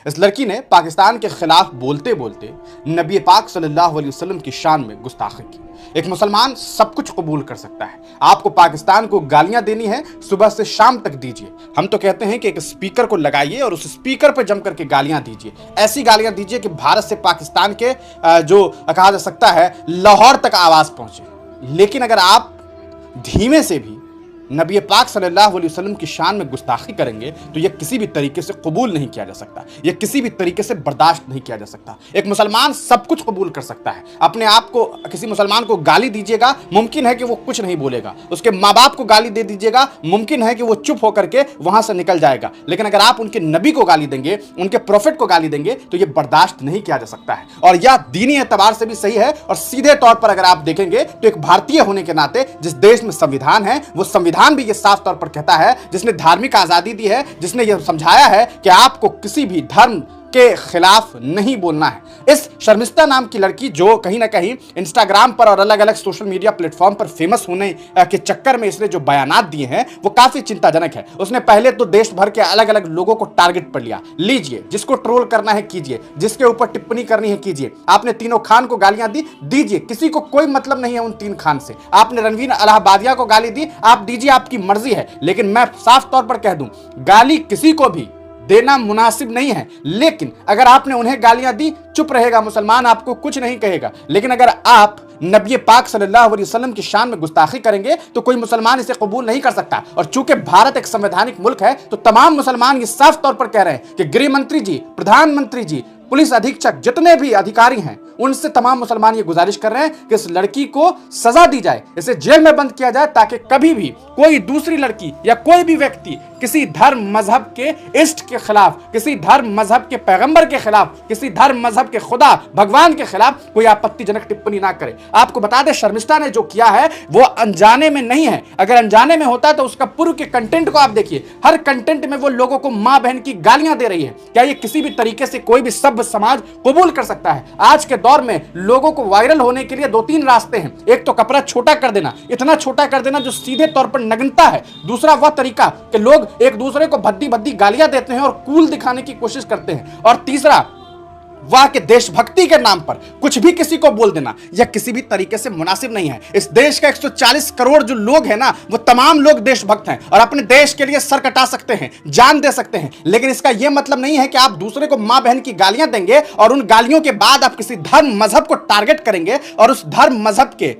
इस लड़की ने पाकिस्तान के खिलाफ बोलते बोलते नबी पाक सल्लल्लाहु अलैहि वसल्लम की शान में गुस्ताखी की। एक मुसलमान सब कुछ कबूल कर सकता है। आपको पाकिस्तान को गालियां देनी है, सुबह से शाम तक दीजिए। हम तो कहते हैं कि एक स्पीकर को लगाइए और उस स्पीकर पर जम करके गालियां दीजिए। ऐसी गालियां दीजिए कि भारत से पाकिस्तान के जो कहा जा सकता है लाहौर तक आवाज पहुंचे। लेकिन अगर आप धीमे से भी नबी पाक सल्लल्लाहु अलैहि वसल्लम की शान में गुस्ताखी करेंगे तो यह किसी भी तरीके से कबूल नहीं किया जा सकता, यह किसी भी तरीके से बर्दाश्त नहीं किया जा सकता। एक मुसलमान सब कुछ कबूल कर सकता है। अपने आप को किसी मुसलमान को गाली दीजिएगा, मुमकिन है कि वो कुछ नहीं बोलेगा। उसके माँ बाप को गाली दे दीजिएगा, मुमकिन है कि वो चुप होकर के वहां से निकल जाएगा। लेकिन अगर आप उनके नबी को गाली देंगे, उनके प्रोफेट को गाली देंगे तो यह बर्दाश्त नहीं किया जा सकता है। और यह दीनी एतबार से भी सही है और सीधे तौर पर अगर आप देखेंगे तो एक भारतीय होने के नाते जिस देश में संविधान है, वो संविधान भी ये साफ तौर पर कहता है, जिसने धार्मिक आजादी दी है, जिसने ये समझाया है कि आपको किसी भी धर्म के खिलाफ नहीं बोलना है। इस शर्मिस्ता नाम की लड़की जो कहीं ना कहीं इंस्टाग्राम पर और अलग अलग सोशल मीडिया प्लेटफॉर्म पर फेमस होने के चक्कर में इसने जो बयानात दिए हैं वो काफी चिंताजनक है। उसने पहले तो देश भर के अलग अलग लोगों को टारगेट पर लिया। लीजिए, जिसको ट्रोल करना है कीजिए, जिसके ऊपर टिप्पणी करनी है कीजिए। आपने तीनों खान को गालियां दी, दीजिए, किसी को कोई मतलब नहीं है उन तीन खान से। आपने रणवीर इलाहाबादिया को गाली दी, आप दीजिए, आपकी मर्जी है। लेकिन मैं साफ तौर पर कह दूं, गाली किसी को भी देना मुनासिब नहीं है। लेकिन अगर आपने उन्हें गालियां दी, चुप रहेगा मुसलमान, आपको कुछ नहीं कहेगा। लेकिन अगर आप नबी पाक सल्लल्लाहु अलैहि वसल्लम की शान में गुस्ताखी करेंगे तो कोई मुसलमान इसे कबूल नहीं कर सकता। और चूंकि भारत एक संवैधानिक मुल्क है तो तमाम मुसलमान ये साफ तौर पर कह रहे हैं कि गृह मंत्री जी, प्रधानमंत्री जी, पुलिस अधीक्षक, जितने भी अधिकारी हैं, उनसे तमाम मुसलमान ये गुजारिश कर रहे हैं कि इस लड़की को सजा दी जाए, इसे जेल में बंद किया जाए, ताकि कभी भी कोई दूसरी लड़की या कोई भी व्यक्ति किसी धर्म मजहब के इष्ट के खिलाफ, किसी धर्म मजहब के पैगंबर के खिलाफ, किसी धर्म मजहब के खुदा भगवान के खिलाफ कोई आपत्तिजनक टिप्पणी ना करे। आपको बता दें, शर्मिष्ठा ने जो किया है वो अनजाने में नहीं है। अगर अनजाने में होता तो उसका पूर्व के कंटेंट को आप देखिए। हर कंटेंट में वो लोगों को मां बहन की गालियां दे रही है। क्या ये किसी भी तरीके से कोई भी सभ्य समाज कबूल कर सकता है? आज के दौर में लोगों को वायरल होने के लिए दो तीन रास्ते हैं। एक तो कपड़ा छोटा कर देना, इतना छोटा कर देना जो सीधे तौर पर नग्नता है। दूसरा वह तरीका कि लोग एक दूसरे को भद्दी भद्दी गालियां देते हैं और कूल दिखाने की कोशिश करते हैं। और तीसरा वह के देशभक्ति के नाम पर कुछ भी किसी को बोल देना, यह किसी भी तरीके से मुनासिब नहीं है। इस देश का 140 करोड़ जो लोग हैं ना, वो तमाम लोग देशभक्त हैं और अपने देश के लिए सर कटा सकते हैं, जान दे सकते हैं। लेकिन इसका यह मतलब नहीं है कि आप दूसरे को मां बहन की गालियां देंगे और उन गालियों के बाद आप किसी धर्म मजहब को टारगेट करेंगे और उस धर्म मजहब के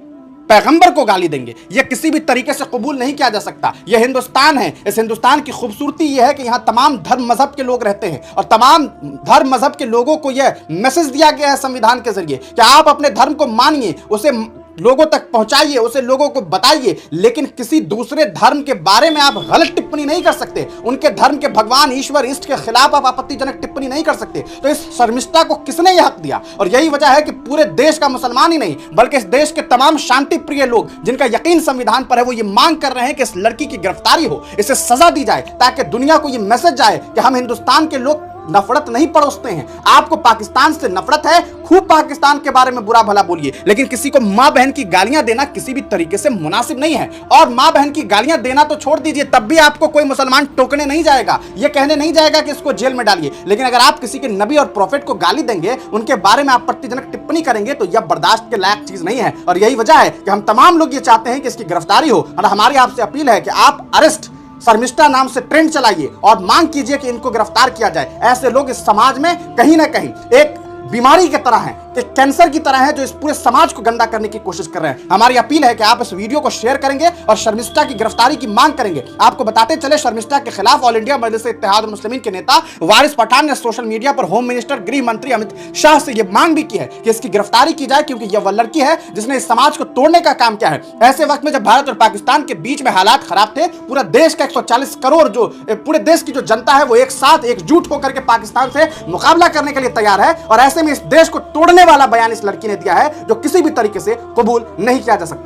पैगंबर को गाली देंगे। यह किसी भी तरीके से कबूल नहीं किया जा सकता। यह हिंदुस्तान है। इस हिंदुस्तान की खूबसूरती यह है कि यहां तमाम धर्म मजहब के लोग रहते हैं और तमाम धर्म मजहब के लोगों को यह मैसेज दिया गया है संविधान के जरिए कि आप अपने धर्म को मानिए, उसे लोगों तक पहुंचाइए, उसे लोगों को बताइए। लेकिन किसी दूसरे धर्म के बारे में आप गलत टिप्पणी नहीं कर सकते। उनके धर्म के भगवान, ईश्वर, इष्ट के खिलाफ आप आपत्तिजनक टिप्पणी नहीं कर सकते। तो इस शर्मिष्ठा को किसने यह हक दिया? और यही वजह है कि पूरे देश का मुसलमान ही नहीं बल्कि इस देश के तमाम शांति प्रिय लोग जिनका यकीन संविधान पर है, वो ये मांग कर रहे हैं कि इस लड़की की गिरफ्तारी हो, इसे सजा दी जाए, ताकि दुनिया को यह मैसेज जाए कि हम हिंदुस्तान के लोग नफरत नहीं परोसते हैं। आपको पाकिस्तान से नफरत है, खूब पाकिस्तान के बारे में बुरा भला बोलिए, लेकिन किसी को मां बहन की गालियां देना किसी भी तरीके से मुनासिब नहीं है। और मां बहन की गालियां देना तो छोड़ दीजिए, तब भी आपको कोई मुसलमान टोकने नहीं जाएगा, यह कहने नहीं जाएगा कि इसको जेल में डालिए। लेकिन अगर आप किसी के नबी और प्रोफेट को गाली देंगे, उनके बारे में आपत्तिजनक टिप्पणी करेंगे, तो यह बर्दाश्त के लायक चीज नहीं है। और यही वजह है कि हम तमाम लोग ये चाहते हैं कि इसकी गिरफ्तारी हो। और हमारी आपसे अपील है कि आप अरेस्ट शर्मिष्ठा नाम से ट्रेंड चलाइए और मांग कीजिए कि इनको गिरफ्तार किया जाए। ऐसे लोग इस समाज में कहीं ना कहीं एक बीमारी की तरह है, कि कैंसर की तरह है, जो इस पूरे समाज को गंदा करने की कोशिश कर रहे हैं। हमारी अपील है कि आप इस वीडियो को शेयर करेंगे और शर्मिष्ठा की गिरफ्तारी की मांग करेंगे। आपको बताते चले, शर्मिष्ठा के खिलाफ ऑल इंडिया मजलिस इत्तेहादुल मुस्लिमीन के नेता वारिस पठान ने सोशल मीडिया पर होम मिनिस्टर, गृह मंत्री अमित शाह से यह मांग भी की है कि इसकी गिरफ्तारी की जाए, क्योंकि यह वह लड़की है जिसने इस समाज को तोड़ने का काम किया है। ऐसे वक्त में जब भारत और पाकिस्तान के बीच में हालात खराब थे, पूरा देश का 140 करोड़ जो पूरे देश की जो जनता है वो एक साथ एकजुट होकर के पाकिस्तान से मुकाबला करने के लिए तैयार है। और ऐसे में इस देश को तोड़ने वाला बयान इस लड़की ने दिया है, जो किसी भी तरीके से कबूल नहीं किया जा सकता है।